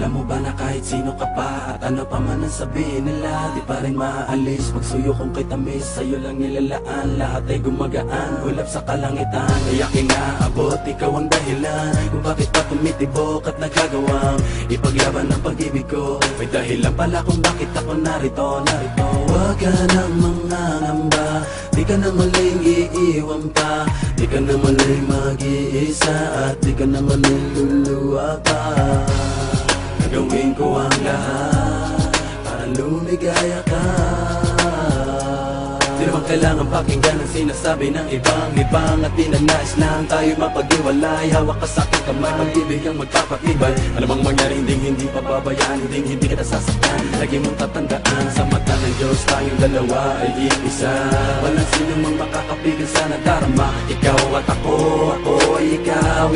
Alam mo ba na kahit sino ka pa at ano pa man ang sabihin nila, di pa rin maaalis pagsuyo kong kay tamis. Sa'yo lang nilalaan, lahat ay gumagaan, ulap sa kalangitan. Kaya kinaabot, ikaw ang dahilan kung bakit pa tumitibok at nagagawang ipaglaban ang pag-ibig ko. May dahilan pala kung bakit ako narito. Huwag ka nang mangangamba, di ka na maling iiwan pa, di ka na maling mag-iisa, at di ka na maling luluwa pa. Gagawin ko ang lahat para lumigaya ka. Di naman kailangan pakinggan ang sinasabi ng ibang at di na nais lang tayo mapag-iwalay. Hawak ka sa aking kamay, pag-ibig ang magpapatibay. Alam ang mangyari, hindi pababayaan, hindi kita sasaktan. Lagi mong tatandaan, sa mata ng Diyos tayong dalawa ay iisa. Walang sino mang makakapigil sa nadarama. Ikaw at ako ay ikaw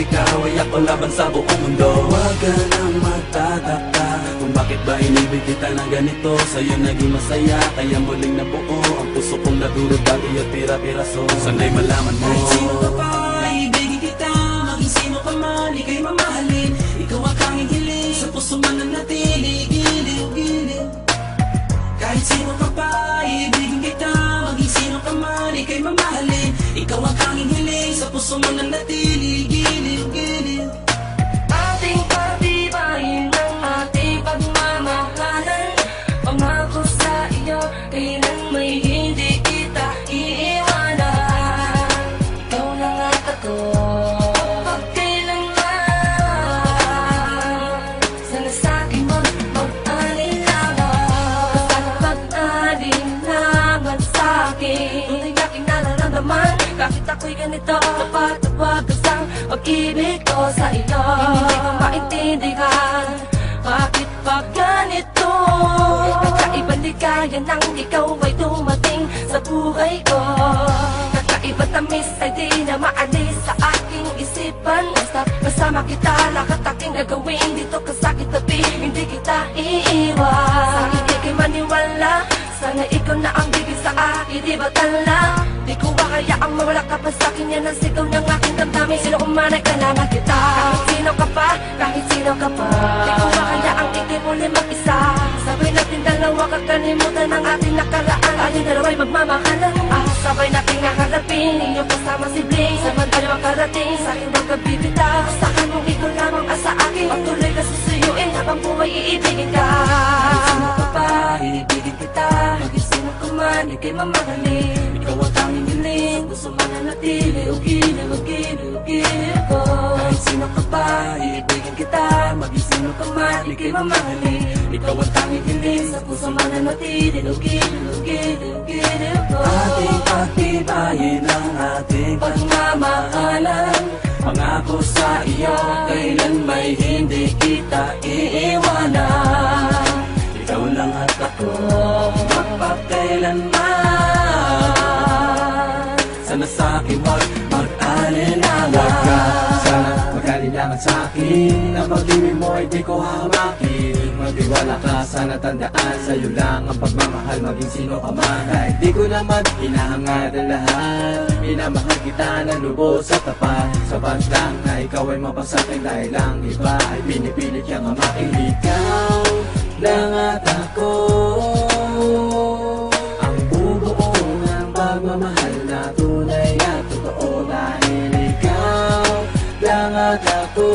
ay ako laban sa buong mundo. Huwag ka nang magtataka kung bakit ba inibig kita na ganito. Sa'yo naging masaya, kaya muling nabuo ang puso kong nadurog dati at pira-piraso. Sana'y malaman mo, kahit sino ka pa, ibigin kita. Maging sino ka man, ika'y mamahalin. Ikaw ang tanging hiling, sa puso man nanatili. Giliw. Kahit sino ka pa, ibigin kita. Maging sino ka man, ika'y mamahalin. Ikaw ang tanging hiling, sa puso man nanatili. Giliw. Ating pagtibayin ng ating pagmamahalan. Pangako sa iyo, kailan may hindi kita iiwanan. Ikaw lang at ako, pagkailanman. Sana sa'kin mag-alinlangan. Sana mag-alinlangan sa'kin. Tunay aking nararamdaman, kahit ako'y ganito, napatawag ka sang pag-ibig ko sa iyo. Hindi ko maintindihan, bakit pa ganito? Kakaibang ligaya nang ikaw ay dumating sa buhay ko. Kakaibang tamis ay di na maalis sa aking isipan. Basta kasama kita, lahat aking gagawin dito ka sa kitabi, hindi kita iiwan. Sa hindi kay maniwala, sana ikaw na ang bigay sa akin, di ba tala? Di ko hayaang mawala ka pa sa'kin, yan ang sigaw ng aking damdamin. Sino kung man ay kailangan kita, kahit sino ka pa. Di ko hayaang ikay muli mag-isa. Sabay natin dalawa, kakalimutan ang ating nakaraan. Ating dalawa'y magmamahalan, sabay nating nakarapin. Inyong kasama si Bling, samantala makarating sa aking magkabibitaw. Sa'kin mong ikaw lamang sa akin, pagtuloy ka susuyuin habang buhay iibigin ka. Kahit sino ka pa, ibigin kita. Maging sino ka man, ika'y mamahalin. Ikaw ang tanging hiling, gusto man nanatili. Giliw ko. Kahit sino ka pa, ibigin kita. Maging sino ka man, ika'y mamahalin. Ikaw ang tanging hiling, sa puso man nanatili. Giliw ko. Ating pagtibayin ang ating pagmamahalan. Pangako sa iyo, kailan may hindi kita iiwanan. Ikaw lang at ako, magpakailanman. Sana sa'kin mag-alinlangan. huwag ka sana mag-alinlangan sa'kin. Ang pag-ibig mo ay di ko hamakin. Magtiwala ka, sana tandaan, sa'yo lang ang pagmamahal, maging sino ka man. Kahit di ko naman hinahangad ang lahat, minamahal kita na lubos at tapat. Sapat lang na ikaw ay mapasakin, dahil lang iba ay pinipilit kang hamakin. Ikaw lang at ako, ang bubuong ng pagmamahal na tunay at totoo. Dahil ikaw lang at ako,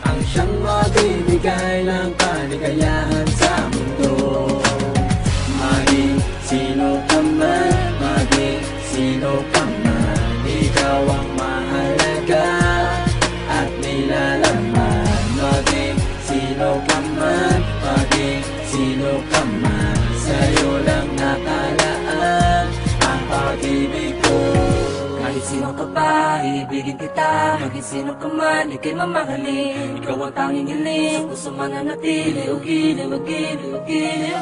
ang siyang magbibigay ng kaligayahan sa mundo. Maging sino ka man, maging sino ka man, ikaw ang mahalaga at nilalaman. Maging sino ka man, maging sino ka man, sa'yo lang nakalaan ang pag-ibig ko. Kahit sino ka pa, ibigin kita. Maging sino ka man, ika'y mamahalin. Ikaw ang tanging hiling, sa puso man nanatili. Giliw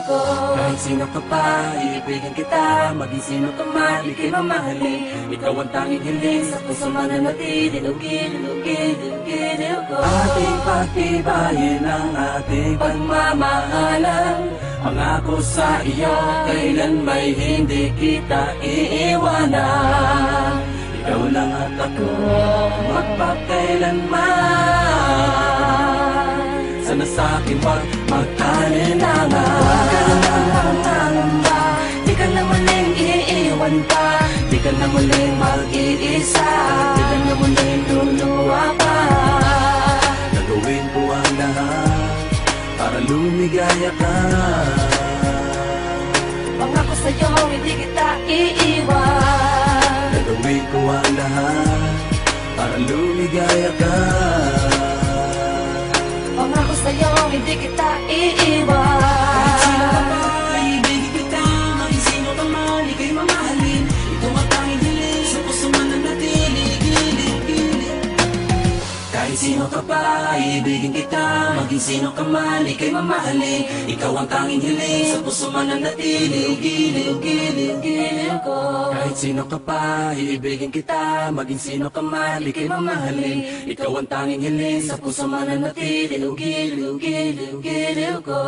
ko. Kahit sino ka pa, ibigin kita. Maging sino ka man, ika'y mamahalin. Ikaw ang tanging hiling, sa puso man nanatili. Giliw ko. Ating pagtibayin ang ating pagmamahalan. Pangako sa iyo, kailan may hindi kita iiwanan. Ikaw lang at ako, magpakailanman. sana sa'kin wag mag-alinlangan. Huwag ka na lang mangangamba, di ka na muling iiwan pa, di ka na muling mag-iisa, di ka na muling luluwa pa. Gagawin ko ang lahat para lumigaya ka. Pangako sa'yo, hindi kita iiwan. Gagawin ko ang lahat para lumigaya ka. Pangako sa'yo, hindi kita Kahit sino ka iiwan. pa, ibigin kita. Maging sino ka man, ika'y mamahalin. Ito ang tanging hiling, sa puso man nanatili. Gilid. Kahit sino ka pa, ibigin kita. Maging sino ka man, ika'y mamahalin. Ikaw ang tanging hiling, sa puso man nanatili. Ugili, ugili, ugili ko. Kahit sino ka pa, ibigin kita. Maging sino ka man, ika'y mamahalin. Ikaw ang tanging hiling, sa puso man nanatili. Ugili, ugili, ugili ko.